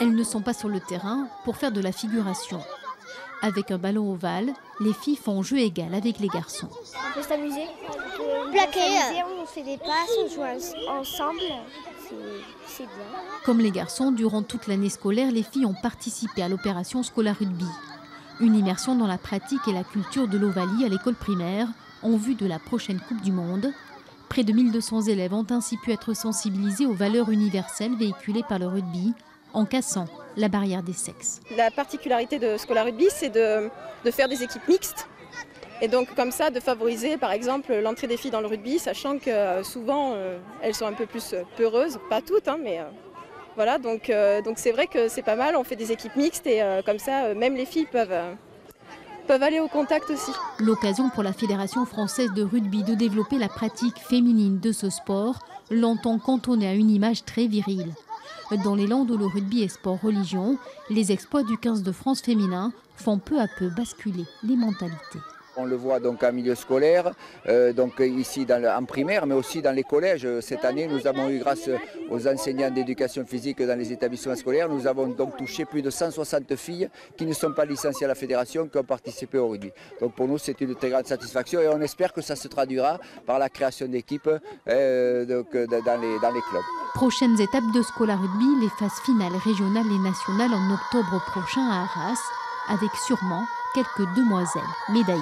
Elles ne sont pas sur le terrain pour faire de la figuration. Avec un ballon ovale, les filles font jeu égal avec les garçons. On peut s'amuser, on fait des passes, on joue ensemble, c'est bien. Comme les garçons, durant toute l'année scolaire, les filles ont participé à l'opération Scola Rugby. Une immersion dans la pratique et la culture de l'ovalie à l'école primaire en vue de la prochaine Coupe du Monde. Près de 1200 élèves ont ainsi pu être sensibilisés aux valeurs universelles véhiculées par le rugby en cassant la barrière des sexes. La particularité de Scola Rugby, c'est de faire des équipes mixtes. Et donc comme ça, de favoriser par exemple l'entrée des filles dans le rugby, sachant que souvent elles sont un peu plus peureuses, pas toutes, hein, mais voilà, donc c'est vrai que c'est pas mal, on fait des équipes mixtes et comme ça même les filles peuvent aller au contact aussi. L'occasion pour la Fédération française de rugby de développer la pratique féminine de ce sport, longtemps cantonnée à une image très virile. Dans les Landes où le rugby est sport-religion, les exploits du 15 de France féminin font peu à peu basculer les mentalités. On le voit donc en milieu scolaire, donc ici en primaire, mais aussi dans les collèges. Cette année, nous avons eu, grâce aux enseignants d'éducation physique dans les établissements scolaires, nous avons donc touché plus de 160 filles qui ne sont pas licenciées à la fédération, qui ont participé au rugby. Donc pour nous, c'est une très grande satisfaction et on espère que ça se traduira par la création d'équipes dans les clubs. Prochaines étapes de Scola Rugby, les phases finales régionales et nationales en octobre prochain à Arras, avec sûrement quelques demoiselles médaillées.